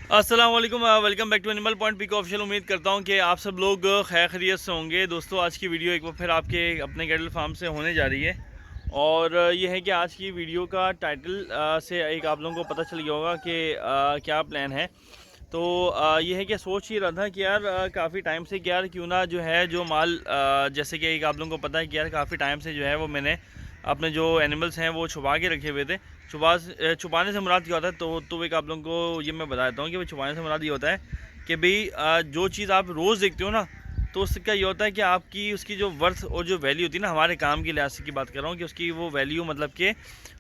अस्सलाम वालेकुम, welcome back to animal point pick official. उम्मीद करता हूँ कि आप सब लोग खैर खैरियत से होंगे। दोस्तों, आज की वीडियो एक बार फिर आपके अपने कैटल फार्म से होने जा रही है। और ये है कि आज की वीडियो का टाइटल से एक आप लोगों को पता चल गया होगा कि क्या प्लान है। तो ये है कि सोच ही रहा था कि यार काफ़ी टाइम से कि यार क्यों ना जो है जो माल जैसे कि एक आप लोगों को पता है कि यार काफ़ी टाइम से जो है वो मैंने अपने जो एनिमल्स हैं वो छुपा के रखे हुए थे। छुपाने से मुराद क्या होता है, तो एक आप लोगों को ये मैं बताता हूँ कि भाई छुपाने से मुराद ये होता है कि भाई जो चीज़ आप रोज़ देखते हो ना, तो उसका ये होता है कि आपकी उसकी जो वर्थ और जो वैल्यू होती है ना, हमारे काम की लिहाज से की बात कर रहा हूँ कि उसकी वो वैल्यू मतलब कि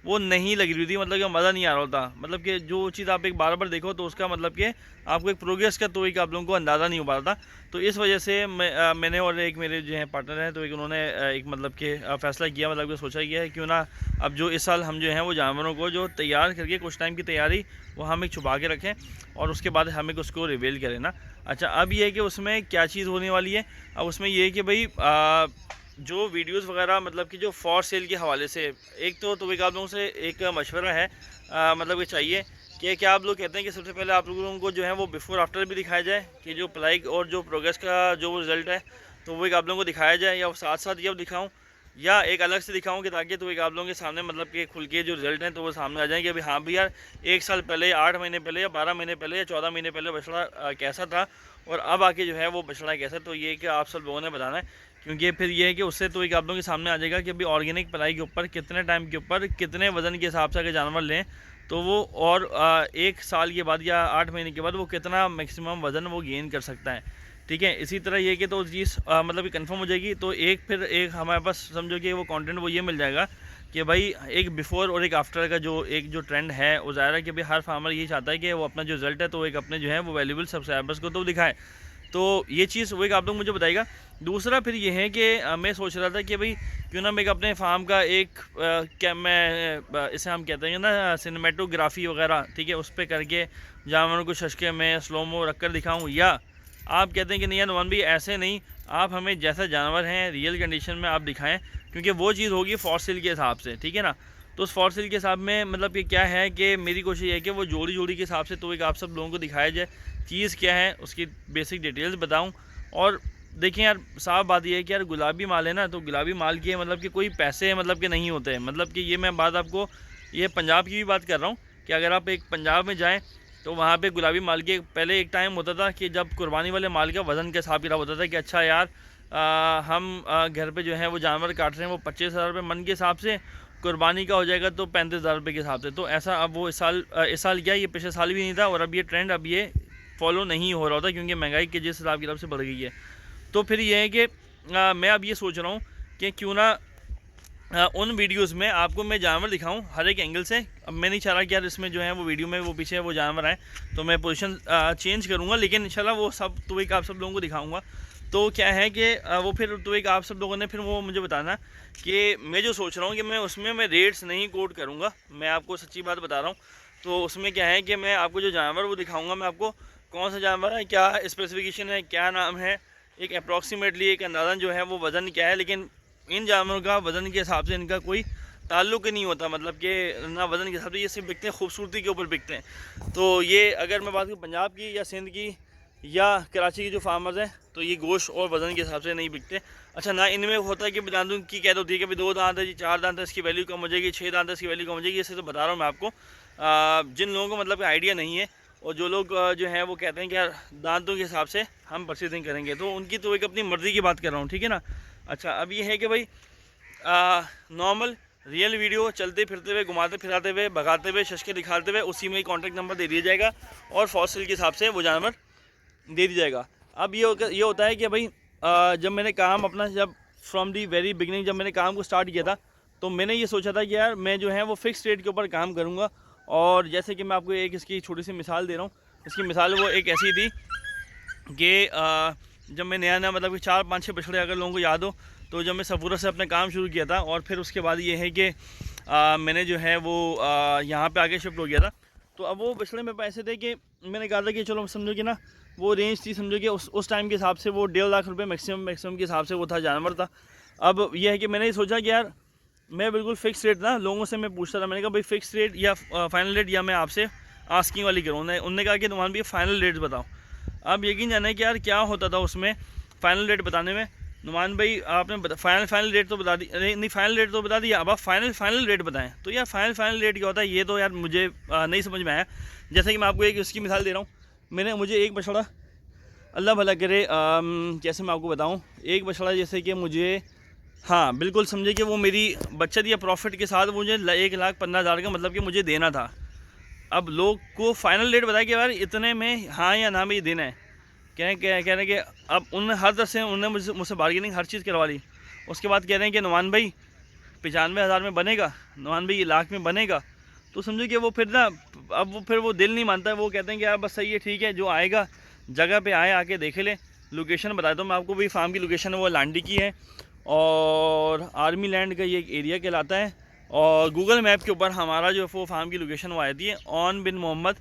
वो नहीं लगी रही थी, मतलब कि मज़ा नहीं आ रहा होता। मतलब कि जो चीज़ आप एक बार बार देखो तो उसका मतलब कि आपको एक प्रोग्रेस का तो एक आप लोगों को अंदाज़ा नहीं हो पा रहा था। तो इस वजह से मैंने और एक मेरे जो है पार्टनर हैं, तो एक उन्होंने एक मतलब कि फ़ैसला किया, मतलब कि सोचा गया है क्यों ना अब जो इस साल हम जो हैं वो जानवरों को जो तैयार करके कुछ टाइम की तैयारी वो हम एक छुपा के रखें और उसके बाद हम एक उसको रिवील करें ना। अच्छा, अब ये है कि उसमें क्या चीज़ होने वाली है। अब उसमें ये है कि भाई जो वीडियोस वगैरह मतलब कि जो फॉर सेल के हवाले से एक तो एक आप लोगों से एक मशवरा है, मतलब कि चाहिए कि क्या आप लोग कहते हैं कि सबसे पहले आप लोगों को जो है वो बिफ़ोर आफ्टर भी दिखाया जाए कि जो पलाई और जो प्रोग्रेस का जो रिज़ल्ट है तो वो एक आप लोगों को दिखाया जाए, या साथ साथ ये दिखाऊं या एक अलग से दिखाऊं कि ताकि तो एक आप लोगों के सामने मतलब कि खुल के जो रिज़ल्ट हैं तो वो सामने आ जाए कि अभी हाँ भी यार 1 साल पहले, 8 महीने पहले या 12 महीने पहले या 14 महीने पहले बछड़ा कैसा था और अब आके जो है वो बछड़ा कैसा। तो ये कि आप सब लोगों ने बताना है, क्योंकि फिर ये है कि उससे तो एक आप लोगों के सामने आ जाएगा कि अभी ऑर्गेनिक पलाई के ऊपर कितने टाइम के ऊपर कितने वज़न के हिसाब से अगर जानवर लें तो वो और 1 साल के बाद या 8 महीने के बाद वो कितना मैक्सिमम वज़न वो गेन कर सकता है। ठीक है, इसी तरह ये कि तो चीज़ मतलब कि कंफर्म हो जाएगी। तो एक हमारे पास समझो कि वो कंटेंट वो ये मिल जाएगा कि भाई एक बिफ़ोर और एक आफ्टर का जो ट्रेंड है वो ज़ाहिर है कि भाई हर फार्मर यही चाहता है कि वो अपना जो रिज़ल्ट है तो एक अपने जो है वो वैल्यूबल सब्सक्राइबर्स को तो दिखाए। तो ये चीज़ वो एक आप लोग मुझे बताइएगा। दूसरा फिर ये है कि मैं सोच रहा था कि भाई क्यों ना मैं अपने फार्म का एक क्या मैं इसे हम कहते हैं ना सिनेमेटोग्राफी वगैरह, ठीक है, उस पर करके जानवरों को शशके में स्लोमो रख कर दिखाऊँ, या आप कहते हैं कि नहीं यार नुमान भाई ऐसे नहीं, आप हमें जैसा जानवर हैं रियल कंडीशन में आप दिखाएं, क्योंकि वो चीज़ होगी फॉसिल के हिसाब से, ठीक है ना। तो उस फॉसिल के हिसाब में मतलब कि क्या है कि मेरी कोशिश ये है कि वो जोड़ी जोड़ी के हिसाब से तो एक आप सब लोगों को दिखाया जाए, चीज़ क्या है उसकी बेसिक डिटेल्स बताऊं। और देखें यार, साफ बात ये है कि यार गुलाबी माल है ना, तो गुलाबी माल के मतलब कि कोई पैसे मतलब कि नहीं होते हैं। मतलब कि ये मैं बात आपको ये पंजाब की भी बात कर रहा हूँ कि अगर आप एक पंजाब में जाएँ तो वहाँ पे गुलाबी माल के पहले एक टाइम होता था कि जब कुर्बानी वाले माल का वज़न के हिसाब किताब होता था कि अच्छा यार हम घर पे जो है वो जानवर काट रहे हैं वो 25,000 रुपये मन के हिसाब से, कुर्बानी का हो जाएगा तो 35,000 रुपये के हिसाब से। तो ऐसा अब वो इस साल क्या, ये पिछले साल भी नहीं था और अब ये ट्रेंड अब ये फॉलो नहीं हो रहा होता, क्योंकि महंगाई के जिस हिसाब किताब से बढ़ गई है। तो फिर ये है कि मैं अब ये सोच रहा हूँ कि क्यों ना उन वीडियोस में आपको मैं जानवर दिखाऊं हर एक एंगल से। अब मैं नहीं चाह रहा कि यार इसमें जो है वो वीडियो में वो पीछे वो जानवर आए, तो मैं पोजीशन चेंज करूंगा, लेकिन इंशाल्लाह वो सब तो एक आप सब लोगों को दिखाऊंगा। तो क्या है कि वो फिर तो एक आप सब लोगों ने फिर वो मुझे बताना कि मैं जो सोच रहा हूँ कि मैं उसमें मैं रेट्स नहीं कोट करूँगा, मैं आपको सच्ची बात बता रहा हूँ। तो उसमें क्या है कि मैं आपको जो जानवर वो दिखाऊँगा, मैं आपको कौन सा जानवर है, क्या स्पेसिफिकेशन है, क्या नाम है, एक अप्रॉक्सीमेटली एक अंदाज़न जो है वो वज़न क्या है। लेकिन इन जानवरों का वज़न के हिसाब से इनका कोई ताल्लुक़ ही नहीं होता, मतलब कि ना वज़न के हिसाब से ये सिर्फ बिकते हैं खूबसूरती के ऊपर बिकते हैं। तो ये अगर मैं बात करूँ पंजाब की या सिंध की या कराची के जो फार्मर्स हैं, तो ये गोश्त और वज़न के हिसाब से नहीं बिकते। अच्छा, ना इनमें होता है कि दांतों की कैद होती है कि भाई 2 दांत है जी, 4 दांत है इसकी वैल्यू कम हो जाएगी, 6 दांत है इसकी वैल्यू कम हो जाएगी। इससे तो बता रहा हूँ मैं आपको, जिन लोगों को मतलब आइडिया नहीं है और जो लोग जो है वो कहते हैं कि यार दांतों के हिसाब से हम परचेजिंग करेंगे, तो उनकी तो एक अपनी मर्ज़ी की बात कर रहा हूँ, ठीक है ना। अच्छा, अब ये है कि भाई नॉर्मल रियल वीडियो चलते फिरते हुए, घुमाते फिराते हुए, भगाते हुए, शशके दिखाते हुए उसी में ही कॉन्टैक्ट नंबर दे दिया जाएगा और फॉसिल के हिसाब से वो जानवर दे दिया जाएगा। अब ये होता है कि भाई जब मैंने काम अपना जब फ्रॉम दी वेरी बिगनिंग जब मैंने काम को स्टार्ट किया था, तो मैंने ये सोचा था कि यार मैं जो है वो फिक्स रेट के ऊपर काम करूँगा। और जैसे कि मैं आपको एक इसकी छोटी सी मिसाल दे रहा हूँ, इसकी मिसाल वो एक ऐसी थी कि जब मैं नया नया मतलब कि 4-5-6 बछड़े अगर लोगों को याद हो, तो जब मैं सफूरा से अपना काम शुरू किया था और फिर उसके बाद ये है कि मैंने जो है वो यहाँ पे आगे शिफ्ट हो गया था। तो अब वो बछड़े में पैसे थे कि मैंने कहा था कि चलो समझो कि ना वो रेंज थी, समझो कि उस टाइम के हिसाब से वो 1.5 लाख रुपये मैक्सिमम के हिसाब से वो था जानवर था। अब यह है कि मैंने सोचा कि यार मैं बिल्कुल फ़िक्स रेट ना लोगों से मैं पूछता था, मैंने कहा भाई फ़िक्स रेट या फ़ाइनल रेट, या मैं आपसे आस्किंग वाली करो। उन्होंने कहा कि नुमान भाई फ़ाइनल रेट बताओ। अब यकीन जाना है कि यार क्या होता था उसमें फ़ाइनल रेट बताने में। नुमान भाई आपने फाइनल रेट तो बता दी, नहीं फाइनल रेट तो बता दिया, अब आप फाइनल रेट बताएं। तो यार फाइनल रेट क्या होता है ये तो यार मुझे नहीं समझ में आया। जैसे कि मैं आपको एक उसकी मिसाल दे रहा हूँ, मुझे एक बछड़ा, अल्लाह भला करे, कैसे मैं आपको बताऊँ, एक बछड़ा जैसे कि मुझे, हाँ बिल्कुल समझे कि वो मेरी बचत या प्रॉफिट के साथ मुझे 1,15,000 का मतलब कि मुझे देना था। अब लोग को फाइनल रेट बताया कि यार इतने में हाँ या ना में ये देना है। कह रहे हैं कि अब उन्होंने हर तरह से उन्होंने मुझसे बार्गेनिंग हर चीज़ करवा ली। उसके बाद कह रहे हैं कि नुमान भाई 95,000 में बनेगा, नुमान भाई 1,00,000 में बनेगा। तो समझो कि वो फिर ना, अब फिर वो दिल नहीं मानता है। वो कहते हैं कि यार बस सही है, ठीक है, जो आएगा जगह पे आए, आके देखे ले। लोकेशन बता दो मैं आपको भी, फार्म की लोकेशन है वो लांडी की है और आर्मी लैंड का ये एक एरिया कहलाता है। और गूगल मैप के ऊपर हमारा जो वो फार्म की लोकेशन वो आती है ऑन बिन मोहम्मद,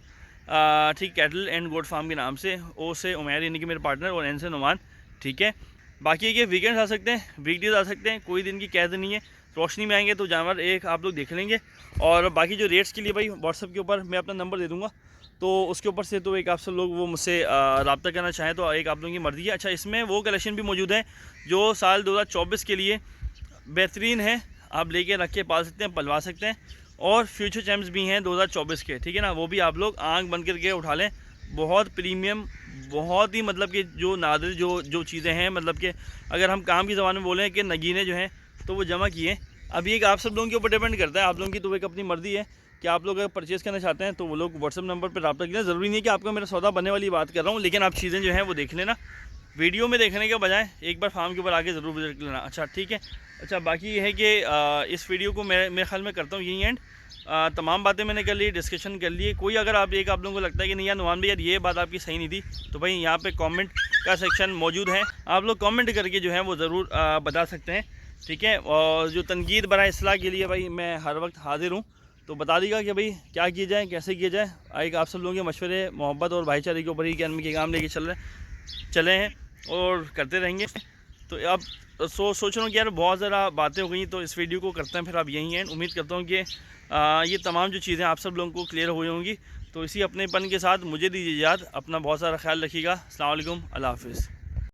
ठीक, कैटल एंड गोट फार्म के नाम से। ओ से उमैर यानी कि मेरे पार्टनर, और एन से नुमान, ठीक है। बाकी ये वीकेंड्स आ सकते हैं, वीकडेज आ सकते हैं, कोई दिन की कैद नहीं है। रोशनी में आएंगे तो जानवर एक आप लोग देख लेंगे। और बाकी जो रेट्स के लिए भाई व्हाट्सअप के ऊपर मैं अपना नंबर दे दूँगा, तो उसके ऊपर से तो एक आप सब लोग वो मुझसे रब्ता करना चाहें तो एक आप लोगों की मर्ज़ी है। अच्छा, इसमें वो कलेक्शन भी मौजूद है जो साल 2024 के लिए बेहतरीन है, आप लेके रख के पाल सकते हैं, पलवा सकते हैं। और फ्यूचर चैम्प्स भी हैं 2024 के, ठीक है ना, वो भी आप लोग आंख बंद करके उठा लें। बहुत प्रीमियम, बहुत ही मतलब कि जो नादिर जो चीज़ें हैं, मतलब कि अगर हम काम की ज़बान में बोलें कि नगीने जो हैं तो वो जमा किए। अभी एक आप सब लोगों के ऊपर डिपेंड करता है, आप लोगों की तो एक अपनी मर्ज़ी है कि आप लोग अगर परचेज़ करना चाहते हैं तो वो लोग व्हाट्सअप नंबर पर रब्ता करें। ज़रूरी नहीं कि आपका मेरा सौदा बनने वाली बात कर रहा हूँ, लेकिन आप चीज़ें जो हैं वो देख लेना, वीडियो में देखने के बजाय एक बार फार्म के ऊपर आके ज़रूर विजिट लेना। अच्छा ठीक है। अच्छा, बाकी ये है कि इस वीडियो को मेरे ख्याल में करता हूँ यही एंड। तमाम बातें मैंने कर ली, डिस्कशन कर लिए। कोई अगर आप लोगों को लगता है कि नहीं यार नुमान भाई यार ये बात आपकी सही नहीं थी, तो भाई यहाँ पे कमेंट का सेक्शन मौजूद है, आप लोग कमेंट करके जो है वो ज़रूर बता सकते हैं, ठीक है। और जो तनकीद बरा इस्लाह के लिए भाई मैं हर वक्त हाजिर हूँ, तो बता दीजिएगा कि भाई क्या किया जाए, कैसे किया जाए। एक आप सब लोगों के मशवरे, मोहब्बत और भाईचारे के ऊपर ही के काम लेके चले हैं और करते रहेंगे। तो अब सोच रहा हूँ कि यार बहुत ज़्यादा बातें हो गई, तो इस वीडियो को करते हैं फिर आप यहीं हैं। उम्मीद करता हूँ कि ये तमाम जो चीज़ें आप सब लोगों को क्लियर हुई होंगी। तो इसी अपनेपन के साथ मुझे दीजिए याद, अपना बहुत सारा ख्याल रखिएगा। अस्सलाम वालेकुम, अल्लाह हाफ़िज़।